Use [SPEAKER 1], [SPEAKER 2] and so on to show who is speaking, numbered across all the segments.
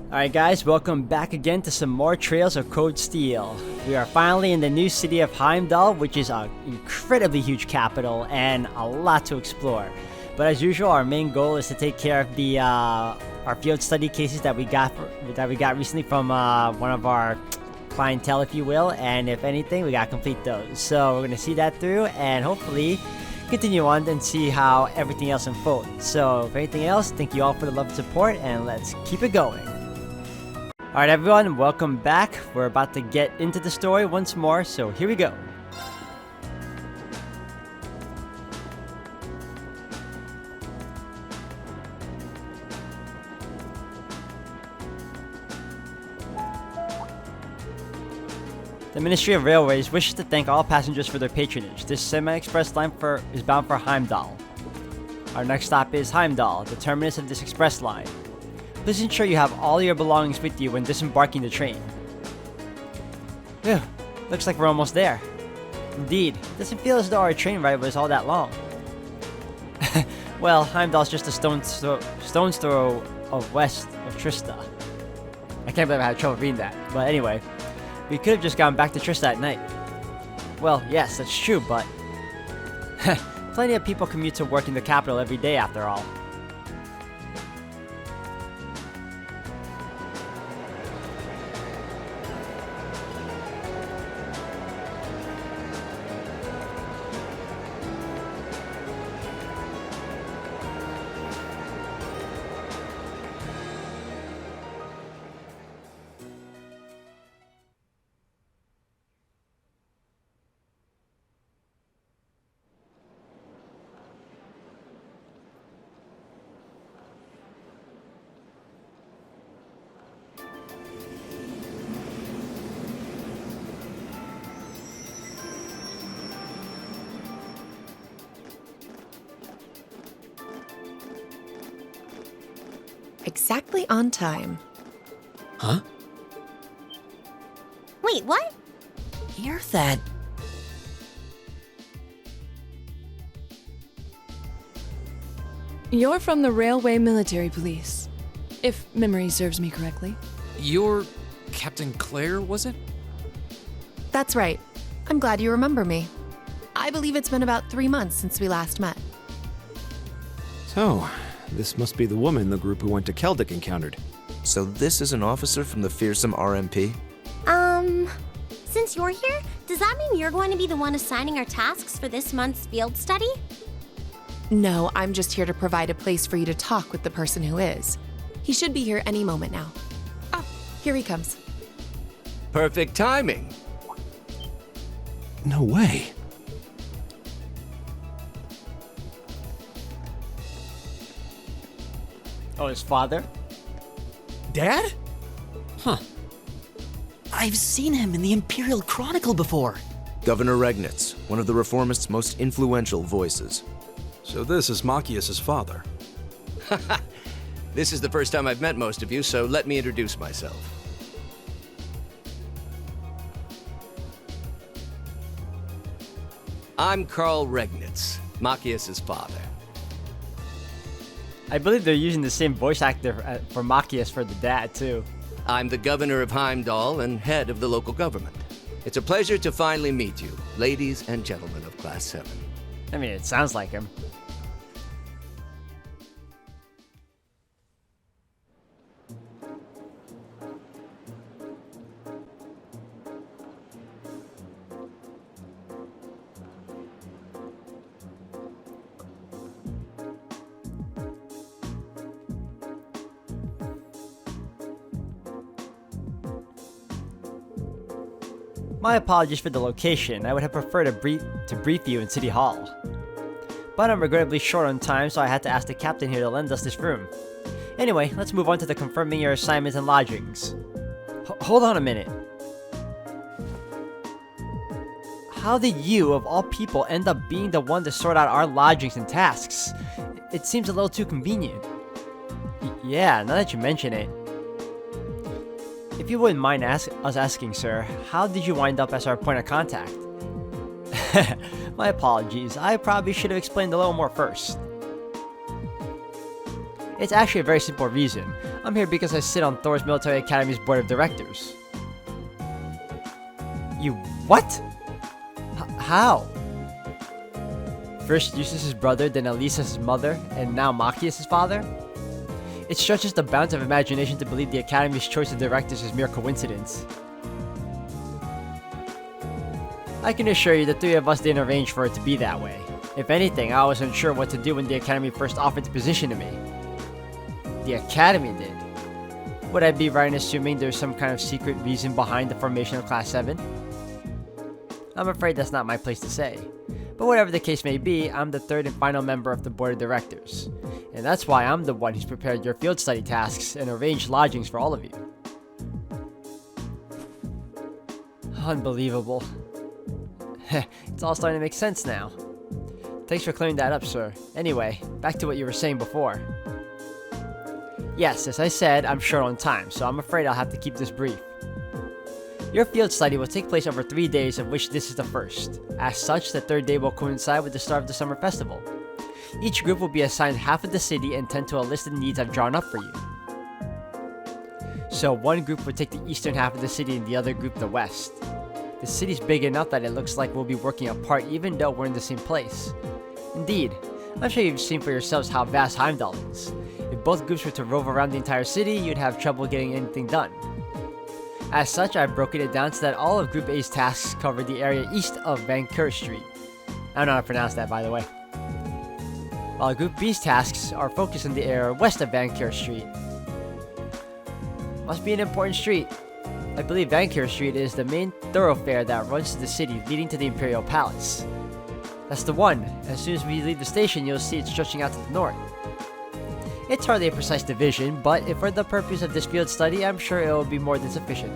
[SPEAKER 1] Alright guys, welcome back again to some more Trails of Cold Steel. We are finally in the new city of Heimdall, which is an incredibly huge capital and a lot to explore. But as usual, our main goal is to take care of the our field study cases that we got recently from one of our clientele, if you will, and if anything, we gotta complete those. So we're gonna see that through and hopefully continue on and see how everything else unfolds. So if anything else, thank you all for the love and support, and let's keep it going. Alright everyone, welcome back. We're about to get into the story once more, so here we go. The Ministry of Railways wishes to thank all passengers for their patronage. This semi-express line is bound for Heimdall. Our next stop is Heimdall, the terminus of this express line. Please ensure you have all your belongings with you when disembarking the train. Phew, looks like we're almost there. Indeed, it doesn't feel as though our train ride was all that long. Well, Heimdall's just a stone's throw of west of Trista. I can't believe I had trouble reading that, but anyway. We could have just gone back to Trista at night. Well, yes, that's true, but plenty of people commute to work in the capital every day after all.
[SPEAKER 2] Exactly on time.
[SPEAKER 3] Huh?
[SPEAKER 4] Wait, what?
[SPEAKER 3] Hear that?
[SPEAKER 5] You're from the Railway Military Police, if memory serves me correctly.
[SPEAKER 3] You're Captain Claire, was it?
[SPEAKER 2] That's right. I'm glad you remember me. I believe it's been about 3 months since we last met.
[SPEAKER 6] So, this must be the woman the group who went to Keldic encountered.
[SPEAKER 7] So this is an officer from the fearsome RMP?
[SPEAKER 4] Since you're here, does that mean you're going to be the one assigning our tasks for this month's field study?
[SPEAKER 2] No, I'm just here to provide a place for you to talk with the person who is. He should be here any moment now. Ah, here he comes.
[SPEAKER 7] Perfect timing.
[SPEAKER 6] No way.
[SPEAKER 1] Oh, his father?
[SPEAKER 3] Dad? Huh. I've seen him in the Imperial Chronicle before.
[SPEAKER 7] Governor Regnitz, one of the reformists' most influential voices.
[SPEAKER 8] So this is Machias's father.
[SPEAKER 7] This is the first time I've met most of you, so let me introduce myself. I'm Carl Regnitz, Machias's father.
[SPEAKER 1] I believe they're using the same voice actor for Machias for the dad, too.
[SPEAKER 7] I'm the governor of Heimdall and head of the local government. It's a pleasure to finally meet you, ladies and gentlemen of Class 7.
[SPEAKER 1] I mean, it sounds like him. My apologies for the location. I would have preferred to brief you in City Hall. But I'm regrettably short on time, so I had to ask the captain here to lend us this room. Anyway, let's move on to the confirming your assignments and lodgings. Hold on a minute. How did you, of all people, end up being the one to sort out our lodgings and tasks? It seems a little too convenient. Yeah, now that you mention it. If you wouldn't mind us asking, sir, how did you wind up as our point of contact? My apologies, I probably should have explained a little more first. It's actually a very simple reason. I'm here because I sit on Thor's Military Academy's board of directors. You what? How? First Eustace's brother, then Elisa's mother, and now Machias' father? It stretches the bounds of imagination to believe the Academy's choice of directors is mere coincidence. I can assure you the three of us didn't arrange for it to be that way. If anything, I was unsure what to do when the Academy first offered the position to me. The Academy did. Would I be right in assuming there's some kind of secret reason behind the formation of Class 7? I'm afraid that's not my place to say. But whatever the case may be, I'm the third and final member of the board of directors. And that's why I'm the one who's prepared your field study tasks and arranged lodgings for all of you. Unbelievable. It's all starting to make sense now. Thanks for clearing that up, sir. Anyway, back to what you were saying before. Yes, as I said, I'm short on time, so I'm afraid I'll have to keep this brief. Your field study will take place over 3 days, of which this is the first. As such, the third day will coincide with the start of the summer festival. Each group will be assigned half of the city and tend to a list of needs I've drawn up for you. So one group will take the eastern half of the city and the other group the west. The city's big enough that it looks like we'll be working apart even though we're in the same place. Indeed, I'm sure you've seen for yourselves how vast Heimdall is. If both groups were to rove around the entire city, you'd have trouble getting anything done. As such, I've broken it down so that all of Group A's tasks cover the area east of Vancouver Street. I don't know how to pronounce that, by the way. While Group B's tasks are focused in the area west of Vancouver Street. Must be an important street. I believe Vancouver Street is the main thoroughfare that runs to the city leading to the Imperial Palace. That's the one. As soon as we leave the station, you'll see it stretching out to the north. It's hardly a precise division, but if for the purpose of this field study, I'm sure it will be more than sufficient.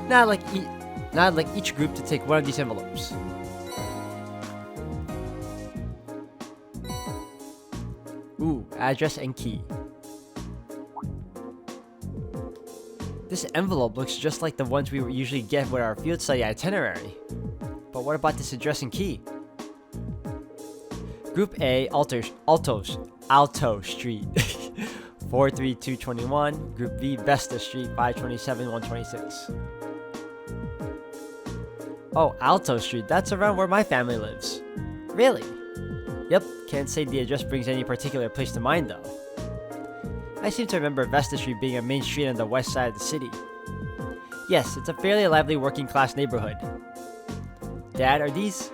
[SPEAKER 1] Now I'd like each group to take one of these envelopes. Ooh, address and key. This envelope looks just like the ones we usually get with our field study itinerary. But what about this address and key? Group A, Alto Street, 43221. Group B, Vesta Street, 527 126. Oh, Alto Street, that's around where my family lives. Really? Yep, can't say the address brings any particular place to mind though. I seem to remember Vesta Street being a main street on the west side of the city. Yes, it's a fairly lively working class neighborhood. Dad, are these?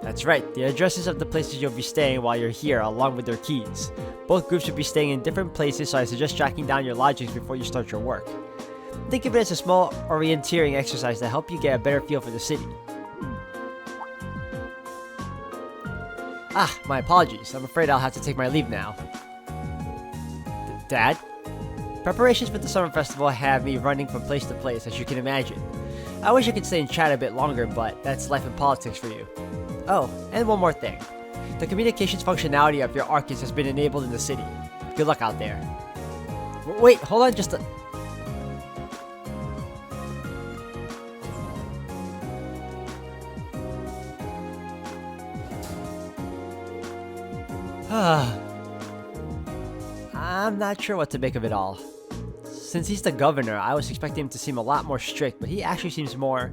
[SPEAKER 1] That's right, the addresses of the places you'll be staying while you're here along with their keys. Both groups should be staying in different places, so I suggest tracking down your lodgings before you start your work. Think of it as a small orienteering exercise to help you get a better feel for the city. My apologies. I'm afraid I'll have to take my leave now. Dad? Preparations for the summer festival have me running from place to place, as you can imagine. I wish I could stay and chat a bit longer, but that's life and politics for you. Oh, and one more thing. The communications functionality of your Arcus has been enabled in the city. Good luck out there. Wait, hold on just a... I'm not sure what to make of it all. Since he's the governor, I was expecting him to seem a lot more strict, but he actually seems more...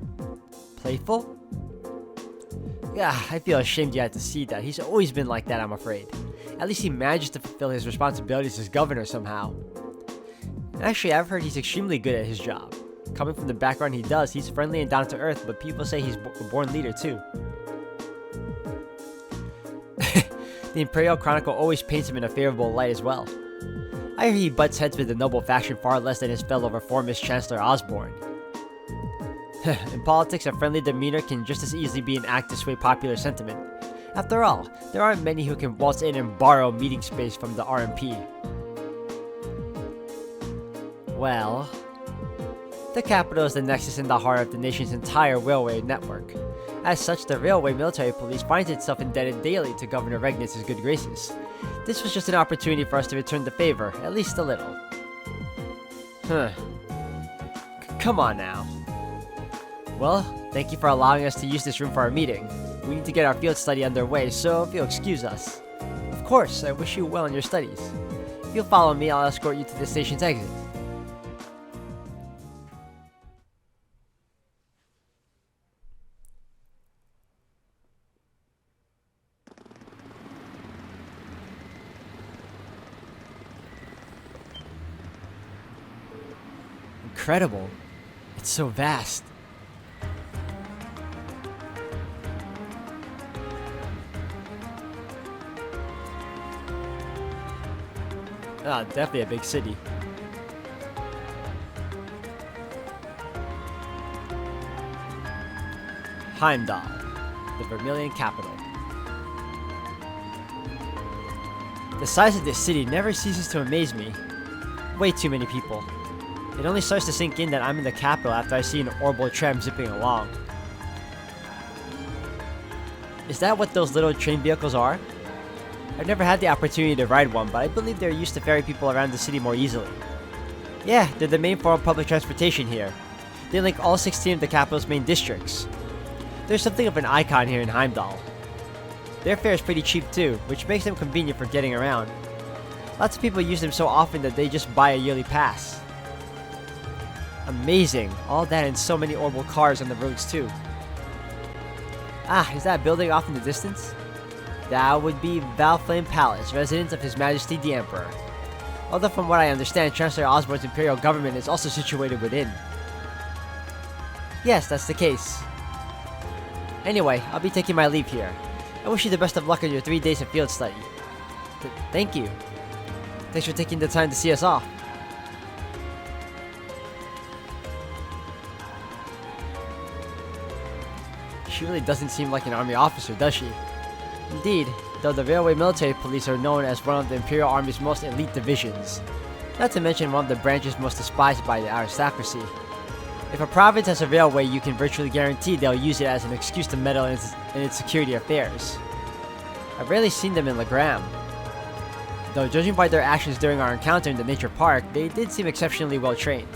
[SPEAKER 1] playful? Yeah, I feel ashamed you had to see that. He's always been like that, I'm afraid. At least he manages to fulfill his responsibilities as governor somehow. Actually, I've heard he's extremely good at his job. Coming from the background he does, he's friendly and down to earth, but people say he's a born leader too. The Imperial Chronicle always paints him in a favorable light as well. I hear he butts heads with the noble faction far less than his fellow reformist Chancellor Osborne. In politics, a friendly demeanor can just as easily be an act to sway popular sentiment. After all, there aren't many who can waltz in and borrow meeting space from the RMP. Well, the capital is the nexus in the heart of the nation's entire railway network. As such, the railway military police finds itself indebted daily to Governor Regnus' good graces. This was just an opportunity for us to return the favor, at least a little. Come on now. Well, thank you for allowing us to use this room for our meeting. We need to get our field study underway, so if you'll excuse us. Of course, I wish you well in your studies. you'll follow me, I'll escort you to the station's exit. Incredible. It's so vast. Ah, definitely a big city. Heimdall, the Vermilion capital. The size of this city never ceases to amaze me. Way too many people. It only starts to sink in that I'm in the capital after I see an orbital tram zipping along. Is that what those little train vehicles are? I've never had the opportunity to ride one, but I believe they're used to ferry people around the city more easily. Yeah, they're the main form of public transportation here. They link all 16 of the capital's main districts. There's something of an icon here in Heimdall. Their fare is pretty cheap too, which makes them convenient for getting around. Lots of people use them so often that they just buy a yearly pass. Amazing, all that and so many orbital cars on the roads too. Ah, is that building off in the distance? That would be Valflame Palace, residence of His Majesty the Emperor. Although from what I understand, Chancellor Osborne's imperial government is also situated within. Yes, that's the case. Anyway, I'll be taking my leave here. I wish you the best of luck on your 3 days of field study. Thank you. Thanks for taking the time to see us off. She really doesn't seem like an army officer, does she? Indeed, though the Railway Military Police are known as one of the Imperial Army's most elite divisions. Not to mention one of the branches most despised by the aristocracy. If a province has a railway, you can virtually guarantee they'll use it as an excuse to meddle in its security affairs. I've rarely seen them in Legram. Though judging by their actions during our encounter in the nature park, they did seem exceptionally well trained.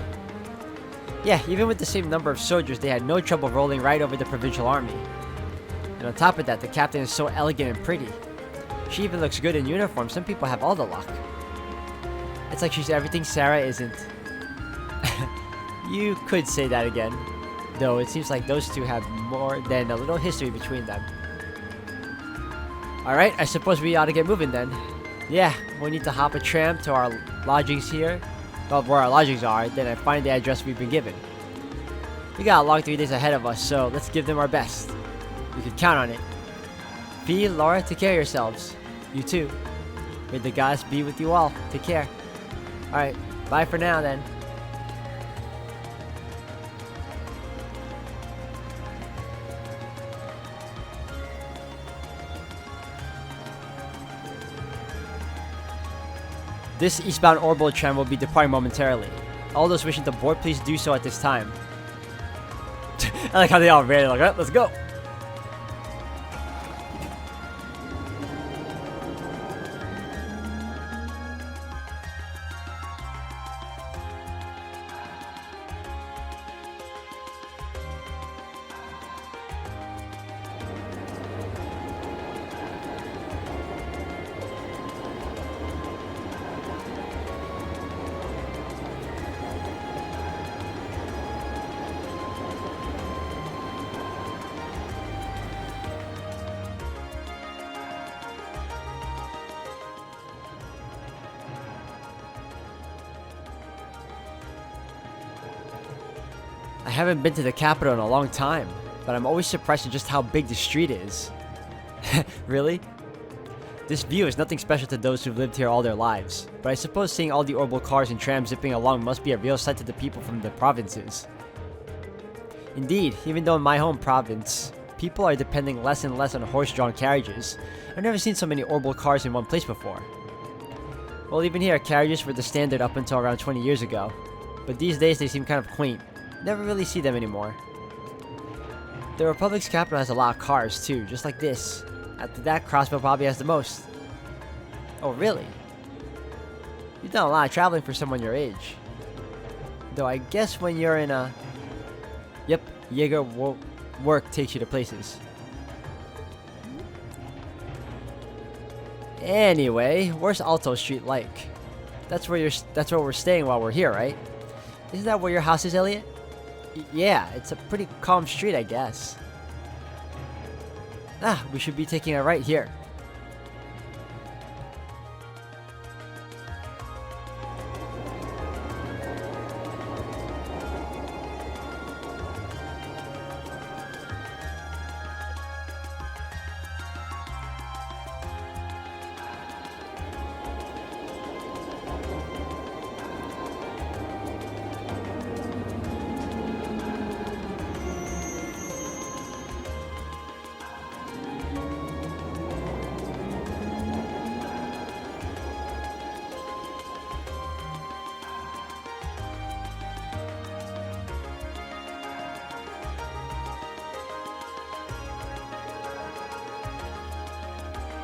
[SPEAKER 1] Yeah, even with the same number of soldiers, they had no trouble rolling right over the provincial army. And on top of that, the captain is so elegant and pretty. She even looks good in uniform. Some people have all the luck. It's like she's everything Sarah isn't. You could say that again. Though it seems like those two have more than a little history between them. Alright, I suppose we ought to get moving then. Yeah, we'll need to hop a tram to our lodgings here. Well, where our lodgings are, then I find the address we've been given. We got a long 3 days ahead of us, so let's give them our best. You can count on it. Fee, Laura, take care of yourselves. You too. May the gods be with you all. Take care. Alright, bye for now then. This eastbound orbital tram will be departing momentarily. All those wishing to board, please do so at this time. I like how they all ran, like, alright, let's go. I haven't been to the capital in a long time, but I'm always surprised at just how big the street is. Really? This view is nothing special to those who've lived here all their lives, but I suppose seeing all the orbital cars and trams zipping along must be a real sight to the people from the provinces. Indeed, even though in my home province, people are depending less and less on horse-drawn carriages, I've never seen so many orbital cars in one place before. Well, even here, carriages were the standard up until around 20 years ago, but these days they seem kind of quaint. Never really see them anymore. The Republic's capital has a lot of cars too, just like this. After that, Crossville probably has the most. Oh really? You've done a lot of traveling for someone your age. Though I guess when you're in a... Yep, Jaeger work takes you to places. Anyway, where's Alto Street like? that's where we're staying while we're here, right? Isn't that where your house is, Elliot? Yeah, it's a pretty calm street, I guess. Ah, we should be taking a right here.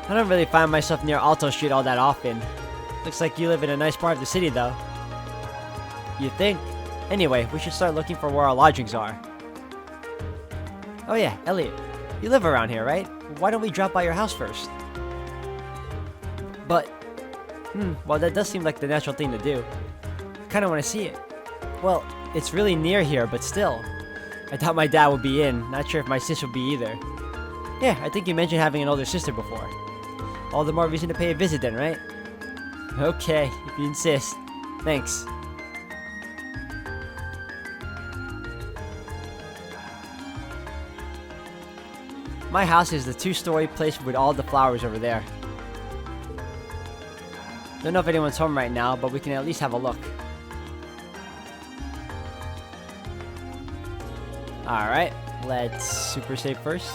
[SPEAKER 1] I don't really find myself near Alto Street all that often. Looks like you live in a nice part of the city, though. You think? Anyway, we should start looking for where our lodgings are. Oh yeah, Elliot. You live around here, right? Why don't we drop by your house first? But... well, that does seem like the natural thing to do. I kinda wanna see it. Well, it's really near here, but still. I thought my dad would be in. Not sure if my sis would be either. Yeah, I think you mentioned having an older sister before. All the more reason to pay a visit then, right? Okay, if you insist. Thanks. My house is the 2-story place with all the flowers over there. Don't know if anyone's home right now, but we can at least have a look. Alright, let's super save first.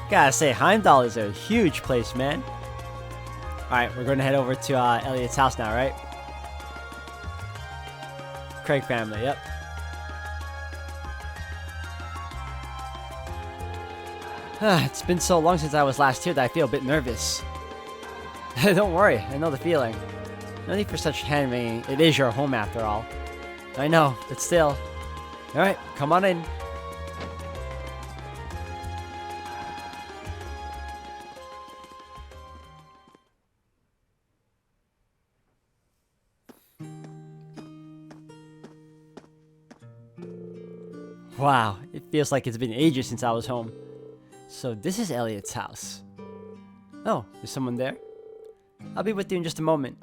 [SPEAKER 1] Gotta say, Heimdall is a huge place, man. Alright, we're gonna head over to Elliot's house now, right? Craig family, yep. It's been so long since I was last here that I feel a bit nervous. Don't worry, I know the feeling. No need for such hand-wringing. It is your home after all. I know, but still. Alright, come on in. Wow, it feels like it's been ages since I was home. So this is Elliot's house. Oh, is someone there? I'll be with you in just a moment.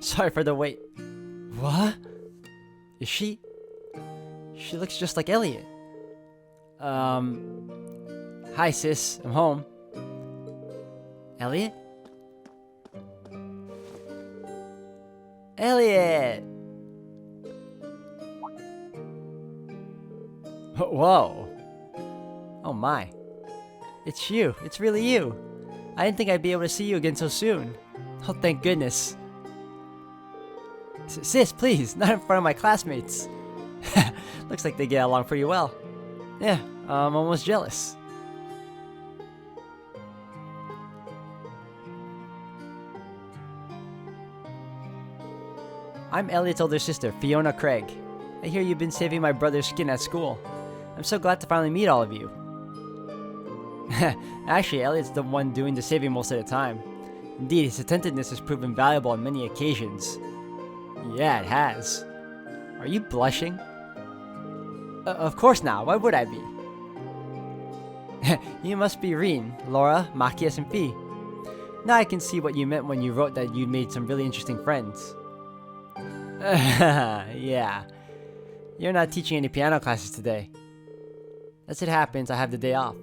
[SPEAKER 1] Sorry for the wait. What? Is she? She looks just like Elliot. Hi sis, I'm home. Elliot? Elliot! Whoa. Oh my. It's you. It's really you. I didn't think I'd be able to see you again so soon. Oh, thank goodness. Sis, please, not in front of my classmates. Looks like they get along pretty well. Yeah, I'm almost jealous. I'm Elliot's older sister, Fiona Craig. I hear you've been saving my brother's skin at school. I'm so glad to finally meet all of you. Actually, Elliot's the one doing the saving most of the time. Indeed, his attentiveness has proven valuable on many occasions. Yeah, it has. Are you blushing? Of course not. Why would I be? You must be Reen, Laura, Machias, and Fee. Now I can see what you meant when you wrote that you'd made some really interesting friends. Yeah. You're not teaching any piano classes today. As it happens, I have the day off.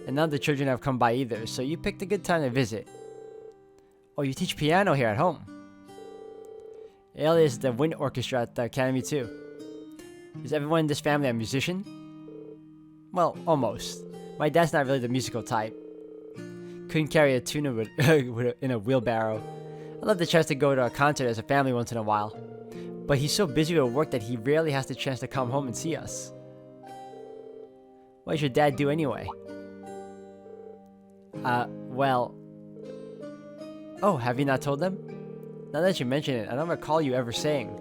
[SPEAKER 1] And none of the children have come by either, so you picked a good time to visit. Oh, you teach piano here at home. Elliot is the wind orchestra at the academy too. Is everyone in this family a musician? Well, almost. My dad's not really the musical type. Couldn't carry a tune in a wheelbarrow. I love the chance to go to a concert as a family once in a while. But he's so busy with work that he rarely has the chance to come home and see us. What does your dad do anyway? Well... Oh, have you not told them? Now that you mention it, I don't recall you ever saying.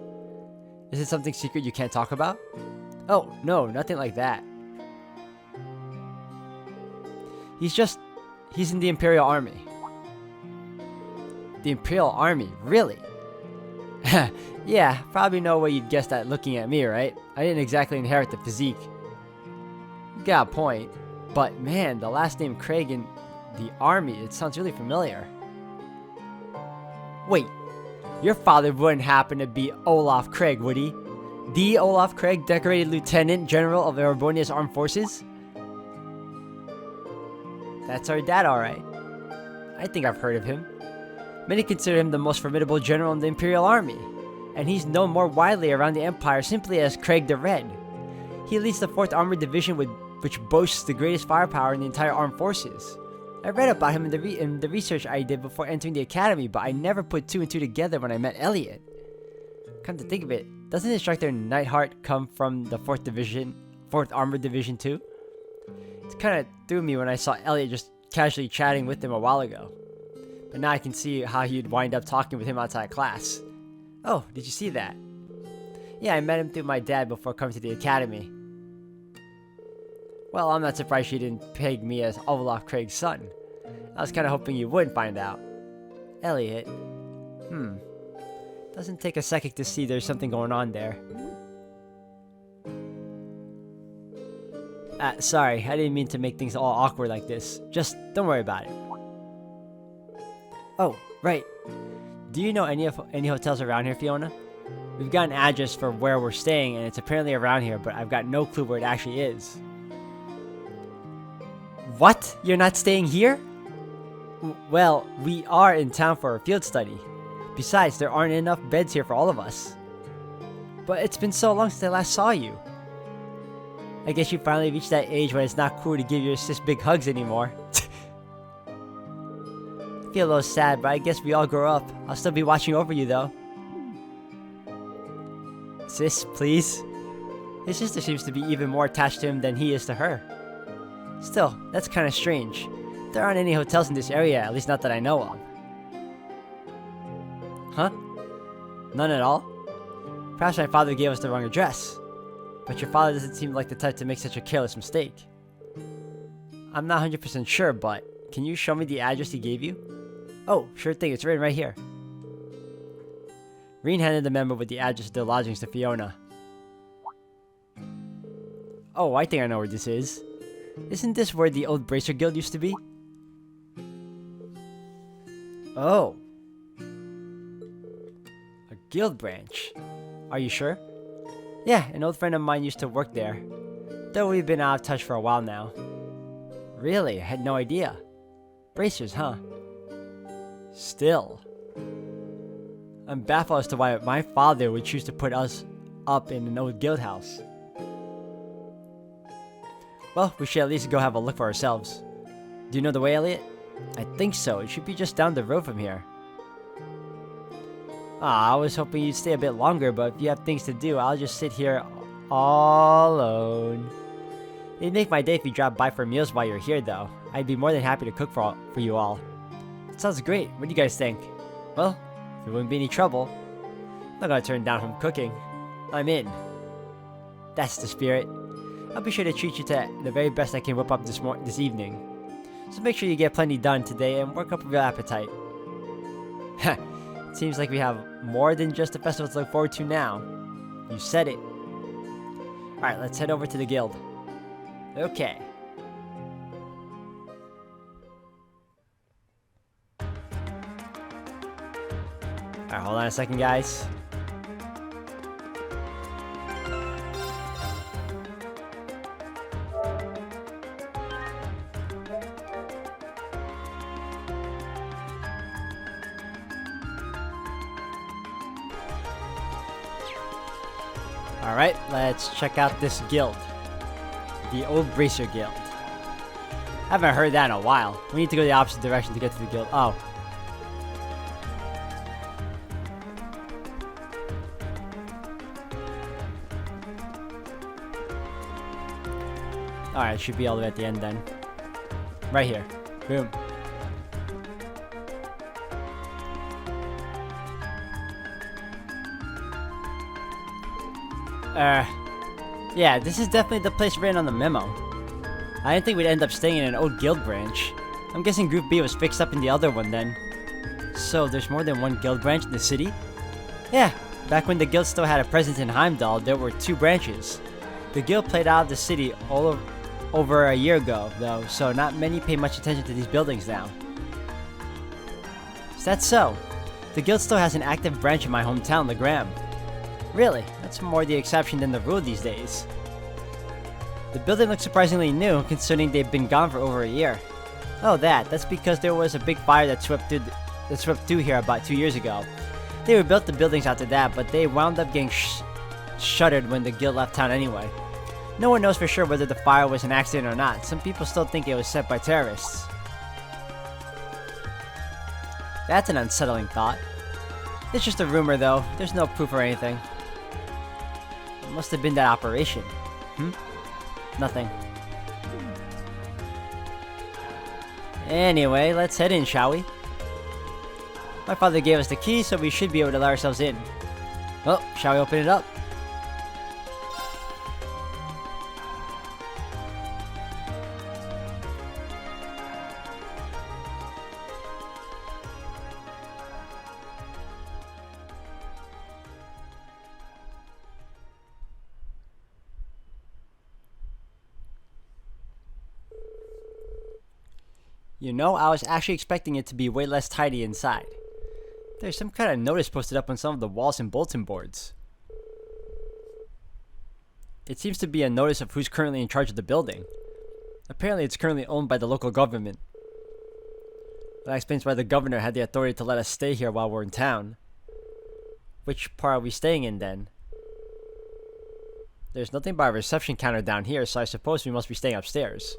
[SPEAKER 1] Is it something secret you can't talk about? Oh, no, nothing like that. He's in the Imperial Army. The Imperial Army? Really? Yeah, probably no way you'd guess that looking at me, right? I didn't exactly inherit the physique. You got a point. But man, the last name Craig in the Army, it sounds really familiar. Wait, your father wouldn't happen to be Olaf Craig, would he? The Olaf Craig, decorated Lieutenant General of Erebonia's Armed Forces? That's our dad, alright. I think I've heard of him. Many consider him the most formidable general in the Imperial Army, and he's known more widely around the Empire simply as Craig the Red. He leads the 4th Armored Division which boasts the greatest firepower in the entire armed forces. I read about him in the research I did before entering the academy, but I never put 2 and 2 together when I met Elliot. Come to think of it, doesn't Instructor Nightheart come from the 4th Armored Division too? It kinda threw me when I saw Elliot just casually chatting with him a while ago. But now I can see how you'd wind up talking with him outside class. Oh, did you see that? Yeah, I met him through my dad before coming to the academy. Well, I'm not surprised she didn't peg me as Olaf Craig's son. I was kinda hoping you would find out. Elliot. Doesn't take a second to see there's something going on there. Sorry, I didn't mean to make things all awkward like this. Just don't worry about it. Oh, right. Do you know any hotels around here, Fiona? We've got an address for where we're staying, and it's apparently around here, but I've got no clue where it actually is. What? You're not staying here? Well, we are in town for a field study. Besides, there aren't enough beds here for all of us. But it's been so long since I last saw you. I guess you finally reached that age when it's not cool to give your sis big hugs anymore. I feel a little sad, but I guess we all grow up. I'll still be watching over you, though. Sis, please? His sister seems to be even more attached to him than he is to her. Still, that's kind of strange. There aren't any hotels in this area, at least not that I know of. Huh? None at all? Perhaps my father gave us the wrong address. But your father doesn't seem like the type to make such a careless mistake. I'm not 100% sure, but can you show me the address he gave you? Oh, sure thing, it's written right here. Reen handed the memo with the address of their lodgings to Fiona. Oh, I think I know where this is. Isn't this where the old Bracer Guild used to be? Oh. A guild branch. Are you sure? Yeah, an old friend of mine used to work there. Though we've been out of touch for a while now. Really? I had no idea. Bracers, huh? Still. I'm baffled as to why my father would choose to put us up in an old guild house. Well, we should at least go have a look for ourselves. Do you know the way, Elliot? I think so. It should be just down the road from here. I was hoping you'd stay a bit longer, but if you have things to do, I'll just sit here all alone. It'd make my day if you dropped by for meals while you're here, though. I'd be more than happy to cook for you all. It sounds great. What do you guys think? Well, if it wouldn't be any trouble, I'm not gonna turn down home cooking. I'm in. That's the spirit. I'll be sure to treat you to the very best I can whip up this evening. So make sure you get plenty done today and work up your appetite. Heh. It seems like we have more than just a festival to look forward to now. You said it. Alright, let's head over to the guild. Okay. Alright, hold on a second, guys. Alright, let's check out this guild. The Old Bracer Guild. I haven't heard that in a while. We need to go the opposite direction to get to the guild. Oh. Alright, it should be all the way at the end then. Right here. Boom. Yeah, this is definitely the place written on the memo. I didn't think we'd end up staying in an old guild branch. I'm guessing Group B was fixed up in the other one then. So, there's more than one guild branch in the city? Yeah, back when the guild still had a presence in Heimdall, there were 2 branches. The guild played out of the city over a year ago, though, so not many pay much attention to these buildings now. Is that so? The guild still has an active branch in my hometown, Legram. Really? That's more the exception than the rule these days. The building looks surprisingly new, considering they've been gone for over a year. Oh, that's because there was a big fire that swept through here about 2 years ago. They rebuilt the buildings after that, but they wound up getting shuttered when the guild left town anyway. No one knows for sure whether the fire was an accident or not. Some people still think it was set by terrorists. That's an unsettling thought. It's just a rumor though, there's no proof or anything. It must have been that operation. Nothing. Anyway, let's head in, shall we? My father gave us the key, so we should be able to let ourselves in. Oh, shall we open it up? You know, I was actually expecting it to be way less tidy inside. There's some kind of notice posted up on some of the walls and bulletin boards. It seems to be a notice of who's currently in charge of the building. Apparently it's currently owned by the local government. That explains why the governor had the authority to let us stay here while we're in town. Which part are we staying in then? There's nothing but a reception counter down here, so I suppose we must be staying upstairs.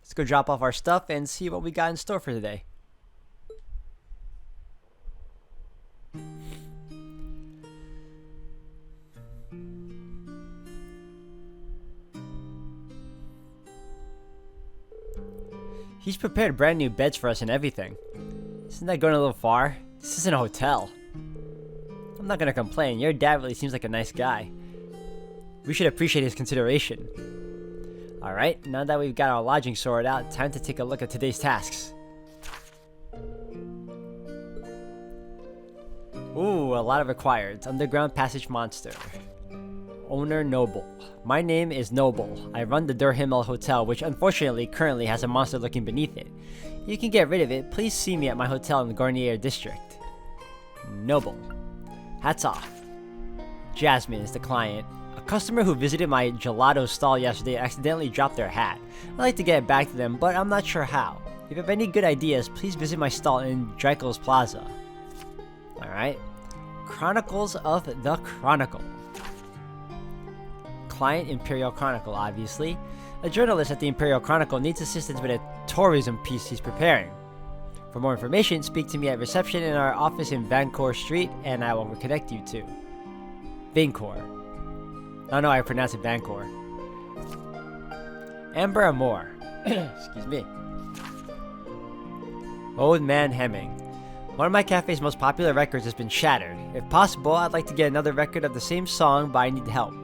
[SPEAKER 1] Let's go drop off our stuff and see what we got in store for today. He's prepared brand new beds for us and everything. Isn't that going a little far? This isn't a hotel. I'm not gonna complain, your dad really seems like a nice guy. We should appreciate his consideration. Alright, now that we've got our lodging sorted out, time to take a look at today's tasks. Ooh, a lot of required. Underground passage monster. Owner Noble. My name is Noble. I run the Durhimmel Hotel, which unfortunately currently has a monster lurking beneath it. You can get rid of it. Please see me at my hotel in the Garnier district. Noble. Hats off. Jasmine is the client. A customer who visited my gelato stall yesterday accidentally dropped their hat. I'd like to get it back to them, but I'm not sure how. If you have any good ideas, please visit my stall in Dreikel's Plaza. Alright. Chronicles of the Chronicle. Client Imperial Chronicle, obviously. A journalist at the Imperial Chronicle needs assistance with a tourism piece he's preparing. For more information, speak to me at reception in our office in Vancourt Street, and I will connect you to Vancourt. I don't know how I pronounce it, Vancourt. Amber Amore. Excuse me. Old Man Hemming. One of my cafe's most popular records has been shattered. If possible, I'd like to get another record of the same song, but I need help.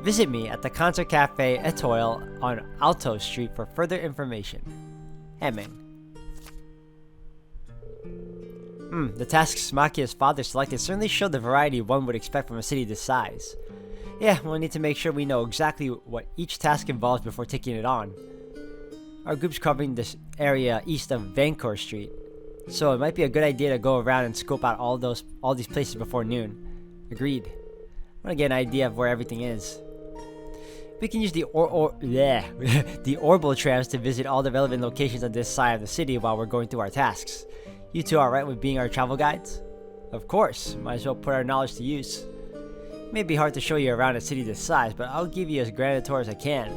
[SPEAKER 1] Visit me at the Concert Cafe Etoile on Alto Street for further information. Hemming. The tasks Makia's father selected certainly showed the variety one would expect from a city this size. Yeah, we'll need to make sure we know exactly what each task involves before taking it on. Our group's covering this area east of Vancourt Street, so it might be a good idea to go around and scope out all these places before noon. Agreed. I want to get an idea of where everything is. We can use the the orbital trams to visit all the relevant locations on this side of the city while we're going through our tasks. You two alright with being our travel guides? Of course, might as well put our knowledge to use. It may be hard to show you around a city this size, but I'll give you as grand a tour as I can.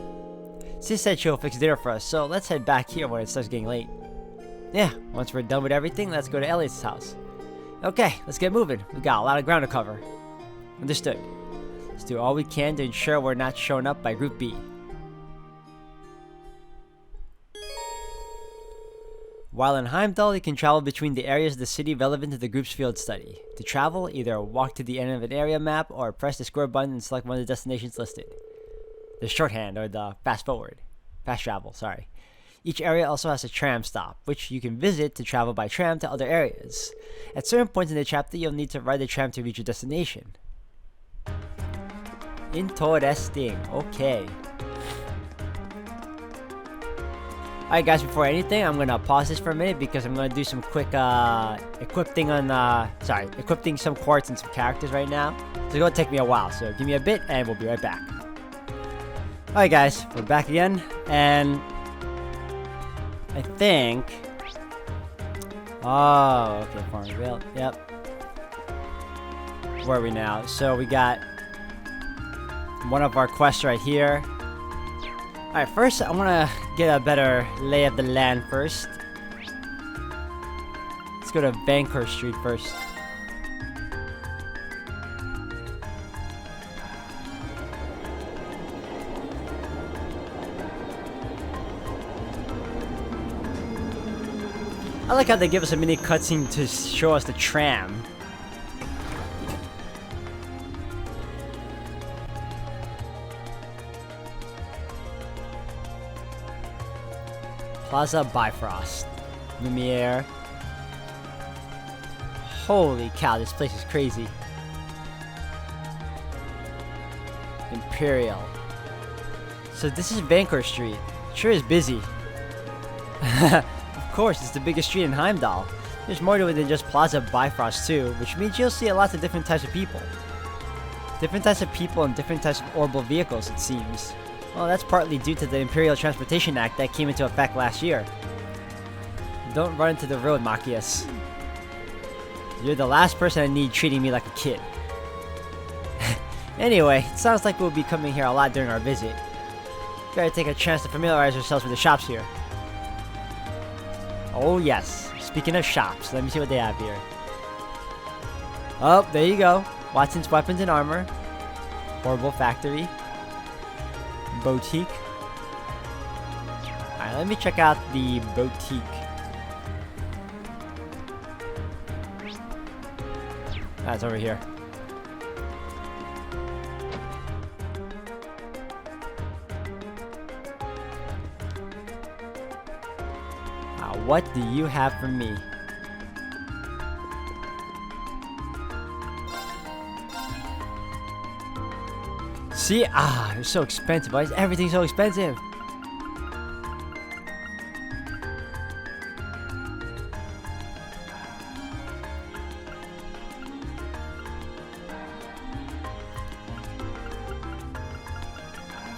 [SPEAKER 1] Sis said she'll fix dinner for us, so let's head back here when it starts getting late. Yeah, once we're done with everything, let's go to Elliot's house. Okay, let's get moving. We've got a lot of ground to cover. Understood. Let's do all we can to ensure we're not shown up by Group B. While in Heimdall, you can travel between the areas of the city relevant to the group's field study. To travel, either walk to the end of an area map or press the square button and select one of the destinations listed. The shorthand, or the fast travel, sorry. Each area also has a tram stop, which you can visit to travel by tram to other areas. At certain points in the chapter, you'll need to ride the tram to reach your destination. Interesting, okay. Alright guys, before anything, I'm gonna pause this for a minute because I'm gonna do some quick equipping some quartz and some characters right now. So it's gonna take me a while, so give me a bit and we'll be right back. Alright guys, we're back again, and I think... Oh, okay, Farmville, yep. Where are we now? So we got one of our quests right here. Alright, first I want to get a better lay of the land first. Let's go to Banker Street first. I like how they give us a mini cutscene to show us the tram. Plaza Bifrost. Lumiere. Holy cow, this place is crazy. Imperial. So this is Banker Street. Sure is busy. Of course, it's the biggest street in Heimdall. There's more to it than just Plaza Bifrost too, which means you'll see lots of different types of people. Different types of people and different types of orbital vehicles, it seems. Well, that's partly due to the Imperial Transportation Act that came into effect last year. Don't run into the road, Machias. You're the last person I need treating me like a kid. Anyway, it sounds like we'll be coming here a lot during our visit. Better take a chance to familiarize ourselves with the shops here. Oh yes, speaking of shops, let me see what they have here. Oh, there you go. Watson's Weapons and Armor. Orbital Factory. Boutique. Alright, let me check out the boutique. That's over here. What do you have for me? See? They're so expensive. Why is everything so expensive?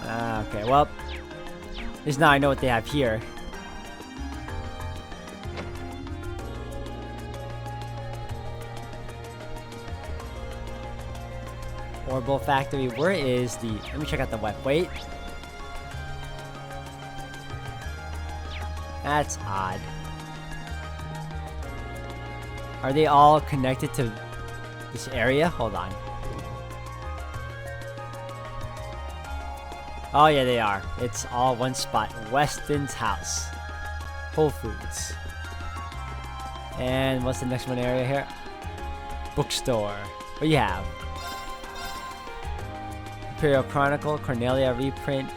[SPEAKER 1] Okay, well, at least now I know what they have here. Orbital Factory, where is the... Let me check out the web. Wait. That's odd. Are they all connected to this area? Hold on. Oh yeah, they are. It's all one spot. Weston's house. Whole Foods. And what's the next one area here? Bookstore. What do you have? Imperial Chronicle, Cornelia reprint.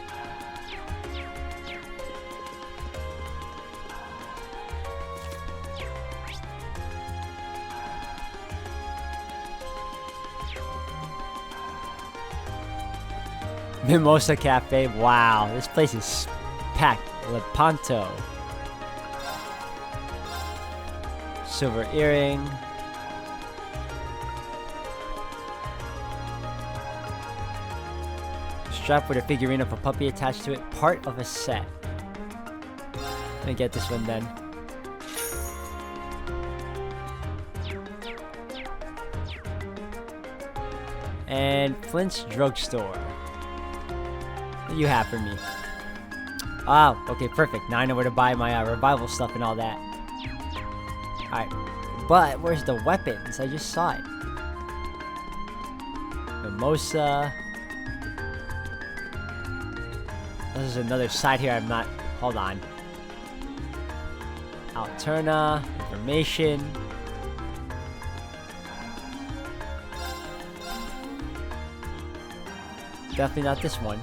[SPEAKER 1] Mimosa Cafe. Wow, this place is packed. Lepanto. Silver earring. Strap with a figurine of a puppy attached to it. Part of a set. Let me get this one then. And Flint's Drugstore. What do you have for me? Oh, okay, perfect. Now I know where to buy my revival stuff and all that. Alright. But, where's the weapons? I just saw it. Mimosa. This is another side here I'm not... Hold on. Alterna, information. Definitely not this one.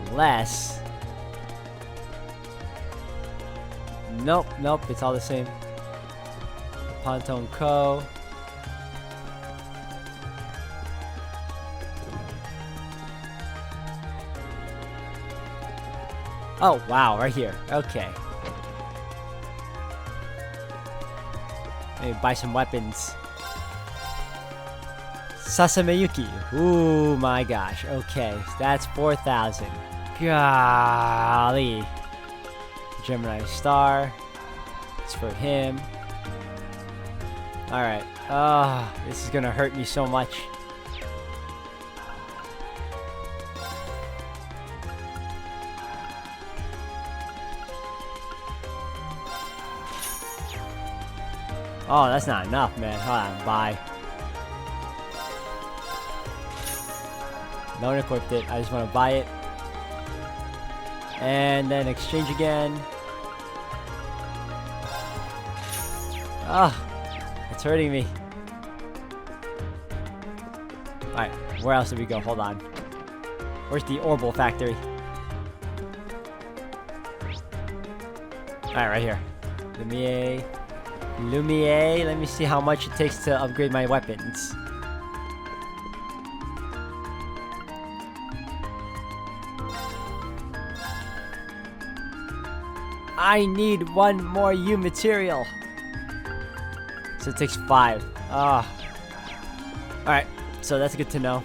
[SPEAKER 1] Unless... Nope, nope, it's all the same. Ponton Co. Oh, wow, right here. Okay. Maybe buy some weapons. Sasameyuki. Ooh, my gosh. Okay, that's 4,000. Golly. Gemini Star. It's for him. Alright. Oh, this is gonna hurt me so much. Oh, that's not enough, man. Hold on, buy. No one equipped it. I just want to buy it. And then exchange again. Oh, it's hurting me. Alright, where else did we go? Hold on. Where's the Orbital factory? Alright, right here. Lumiere, let me see how much it takes to upgrade my weapons. I need one more U material. So it takes 5. Ah. Alright, so that's good to know.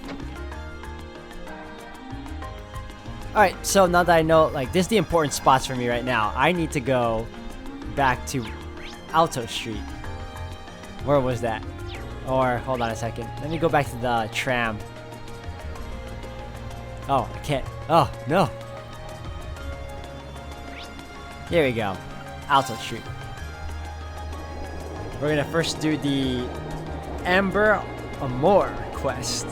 [SPEAKER 1] Alright, so now that I know, like, this is the important spots for me right now. I need to go back to Alto Street. Where was that? Or, hold on a second. Let me go back to the tram. Oh, I can't. Oh, no. There we go. Alto Street. We're gonna first do the Amber Amor quest.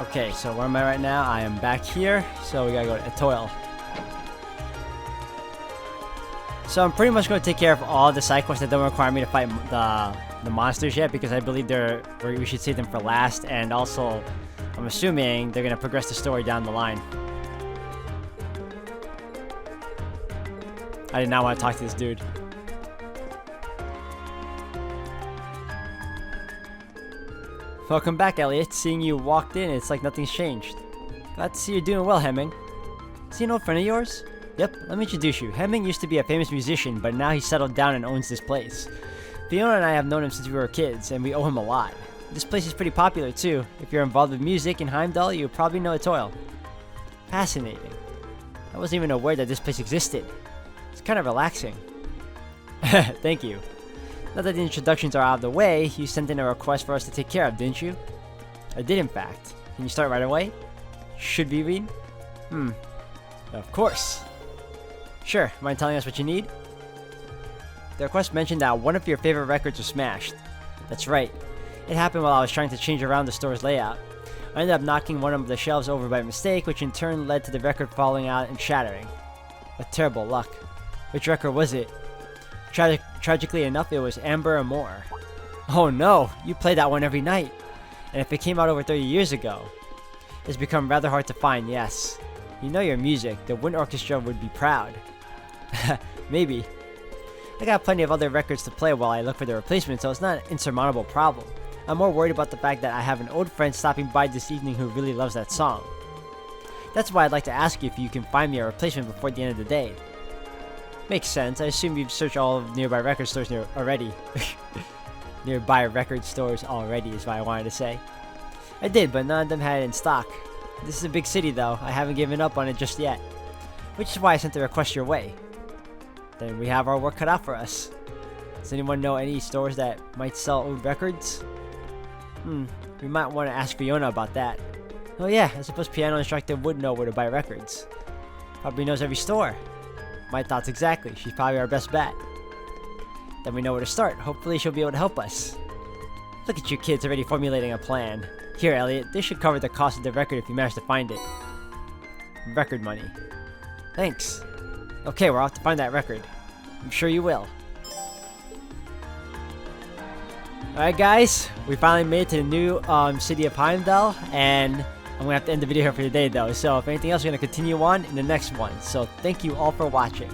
[SPEAKER 1] Okay, so where am I right now? I am back here, so we gotta go to Etoile. So I'm pretty much going to take care of all the side quests that don't require me to fight the monsters yet, because I believe we should save them for last, and also I'm assuming they're gonna progress the story down the line. I did not want to talk to this dude. Welcome back, Elliot. Seeing you walked in, it's like nothing's changed. Glad to see you're doing well, Hemming. Is he an old friend of yours? Yep, let me introduce you. Hemming used to be a famous musician, but now he's settled down and owns this place. Fiona and I have known him since we were kids, and we owe him a lot. This place is pretty popular, too. If you're involved with music in Heimdall, you probably know Etoile. Fascinating. I wasn't even aware that this place existed. It's kind of relaxing. Thank you. Now that the introductions are out of the way, you sent in a request for us to take care of, didn't you? I did, in fact. Can you start right away? Should we read? Of course. Sure, mind telling us what you need? The request mentioned that one of your favorite records was smashed. That's right. It happened while I was trying to change around the store's layout. I ended up knocking one of the shelves over by mistake, which in turn led to the record falling out and shattering. What terrible luck. Which record was it? Tragically enough, it was Amber Amor. Oh no, you play that one every night. And if it came out over 30 years ago, it's become rather hard to find, yes. You know your music, the Wind Orchestra would be proud. Maybe. I got plenty of other records to play while I look for the replacement, so it's not an insurmountable problem. I'm more worried about the fact that I have an old friend stopping by this evening who really loves that song. That's why I'd like to ask you if you can find me a replacement before the end of the day. Makes sense. I assume you've searched all of nearby record stores already. nearby record stores already, is what I wanted to say. I did, but none of them had it in stock. This is a big city, though. I haven't given up on it just yet. Which is why I sent the request your way. Then we have our work cut out for us. Does anyone know any stores that might sell old records? We might want to ask Fiona about that. Oh yeah, I suppose piano instructor would know where to buy records. Probably knows every store. My thoughts exactly. She's probably our best bet. Then we know where to start. Hopefully she'll be able to help us. Look at you kids already formulating a plan. Here, Elliot, this should cover the cost of the record if you manage to find it. Record money. Thanks. Okay, we're off to find that record. I'm sure you will. Alright guys, we finally made it to the new city of Heimdall, and I'm going to have to end the video here for today though. So if anything else, we're going to continue on in the next one. So thank you all for watching.